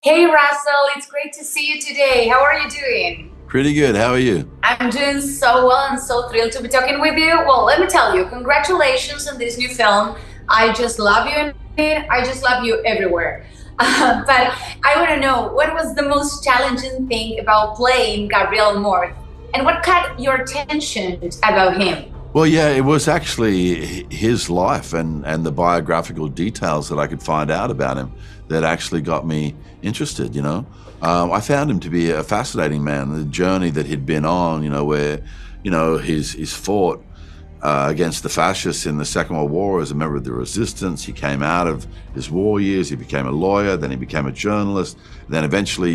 Hey Russell, it's great to see you today. How are you doing? Pretty good. How are you? I'm doing so well and so thrilled to be talking with you. Well, let me tell you, congratulations on this new film. I just love you in it. I just love you everywhere. But I want to know what was the most challenging thing about playing Gabriel Morth and what caught your attention about him? Well, yeah, it was actually his life and the biographical details that I could find out about him that actually got me interested, I found him to be a fascinating man, the journey that he'd been on, where, he's fought against the fascists in the Second World War as a member of the resistance. He came out of his war years, he became a lawyer, then he became a journalist, then eventually,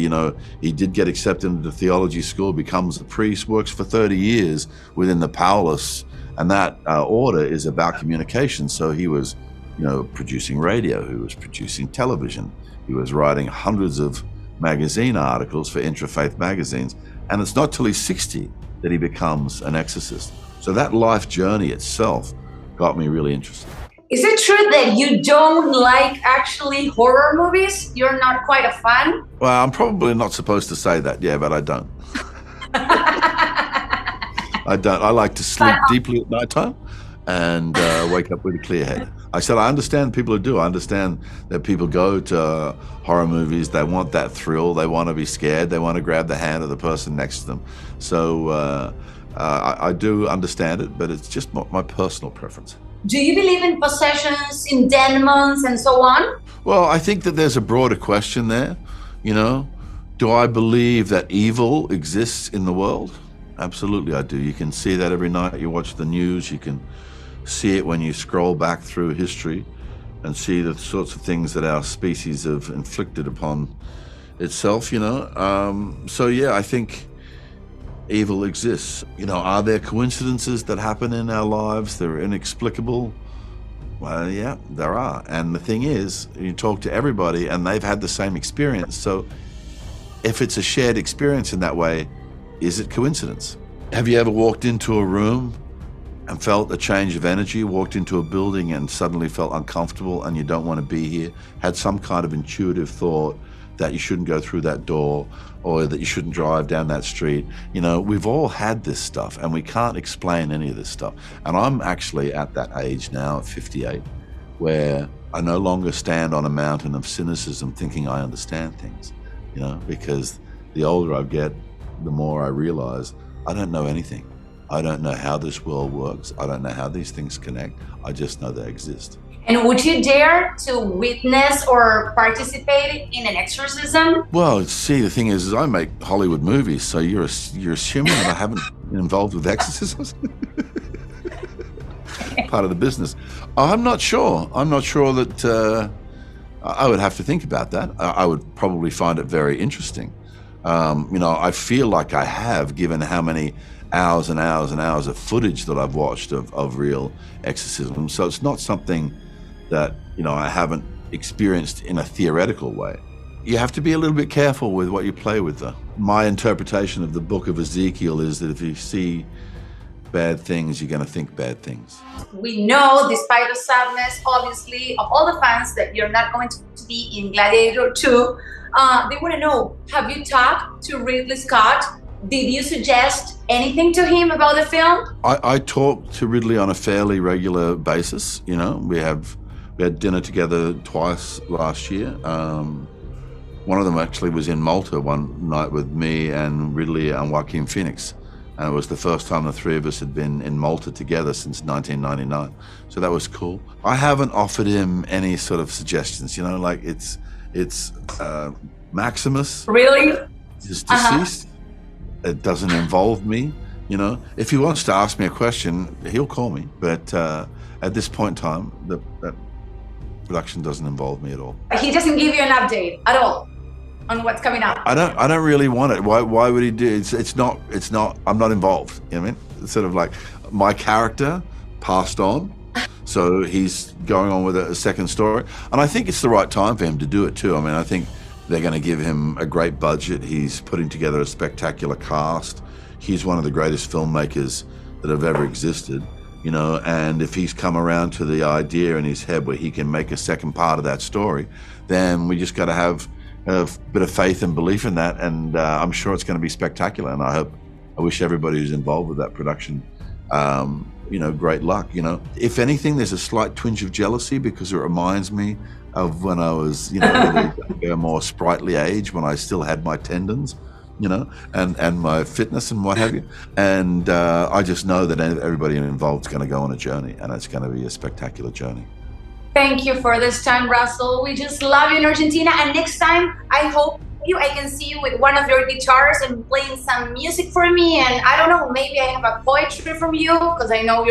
he did get accepted into theology school, becomes a priest, works for 30 years within the powerless, and that order is about communication. So he was, producing radio, he was producing television, he was writing hundreds of magazine articles for interfaith magazines, and it's not till he's 60 that he becomes an exorcist. So that life journey itself got me really interested. Is it true that you don't like actually horror movies? You're not quite a fan? Well, I'm probably not supposed to say that, yeah, but I don't. I don't. I like to sleep deeply at nighttime and wake up with a clear head. I said, I understand people who do. I understand that people go to horror movies, they want that thrill, they want to be scared, they want to grab the hand of the person next to them. So I do understand it, but it's just my personal preference. Do you believe in possessions, in demons, and so on? Well, I think that there's a broader question there, Do I believe that evil exists in the world? Absolutely, I do. You can see that every night you watch the news. You can see it when you scroll back through history and see the sorts of things that our species have inflicted upon itself, So, yeah, I think evil exists. Are there coincidences that happen in our lives that are inexplicable? Well, yeah, there are. And the thing is, you talk to everybody and they've had the same experience. So if it's a shared experience in that way, is it coincidence? Have you ever walked into a room and felt a change of energy, walked into a building and suddenly felt uncomfortable and you don't want to be here, had some kind of intuitive thought that you shouldn't go through that door or that you shouldn't drive down that street? We've all had this stuff and we can't explain any of this stuff. And I'm actually at that age now, at 58, where I no longer stand on a mountain of cynicism thinking I understand things, because the older I get, the more I realize I don't know anything. I don't know how this world works. I don't know how these things connect. I just know they exist. And would you dare to witness or participate in an exorcism? Well, see, the thing is I make Hollywood movies, so you're assuming that I haven't been involved with exorcisms? Part of the business. I'm not sure. I'm not sure that I would have to think about that. I would probably find it very interesting. I feel like I have, given how many hours and hours and hours of footage that I've watched of real exorcism. So it's not something that, I haven't experienced in a theoretical way. You have to be a little bit careful with what you play with, though. My interpretation of the book of Ezekiel is that if you see bad things, you're going to think bad things. We know, despite the sadness, obviously, of all the fans, that you're not going to be in Gladiator 2. They want to know, have you talked to Ridley Scott? Did you suggest anything to him about the film? I talk to Ridley on a fairly regular basis. We had dinner together twice last year. One of them actually was in Malta one night with me and Ridley and Joaquin Phoenix. And it was the first time the three of us had been in Malta together since 1999. So that was cool. I haven't offered him any sort of suggestions, like it's Maximus. Really? Is deceased. It doesn't involve me. If he wants to ask me a question, he'll call me. But at this point in time, that production doesn't involve me at all. He doesn't give you an update at all on what's coming up. I don't really want it. Why would he do it? It's not. I'm not involved. You know what I mean? It's sort of like my character passed on, so he's going on with a second story. And I think it's the right time for him to do it too. I mean, I think they're going to give him a great budget. He's putting together a spectacular cast. He's one of the greatest filmmakers that have ever existed. And if he's come around to the idea in his head where he can make a second part of that story, then we just got to have a bit of faith and belief in that, and I'm sure it's going to be spectacular. And I wish everybody who's involved with that production, great luck. If anything, there's a slight twinge of jealousy because it reminds me of when I was, a more sprightly age, when I still had my tendons, and my fitness and what have you. And I just know that everybody involved is going to go on a journey, and it's going to be a spectacular journey. Thank you for this time, Russell. We just love you in Argentina. And next time, I can see you with one of your guitars and playing some music for me. And I don't know, maybe I have a poetry from you, because I know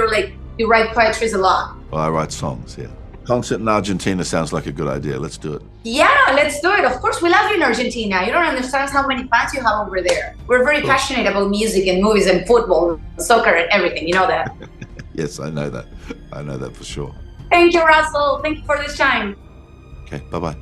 you write poetry a lot. Well, I write songs, yeah. Concert in Argentina sounds like a good idea. Let's do it. Yeah, let's do it. Of course, we love you in Argentina. You don't understand how many fans you have over there. We're very passionate about music and movies and football, soccer and everything. You know that. Yes, I know that. I know that for sure. Thank you, Russell. Thank you for this time. Okay, bye-bye.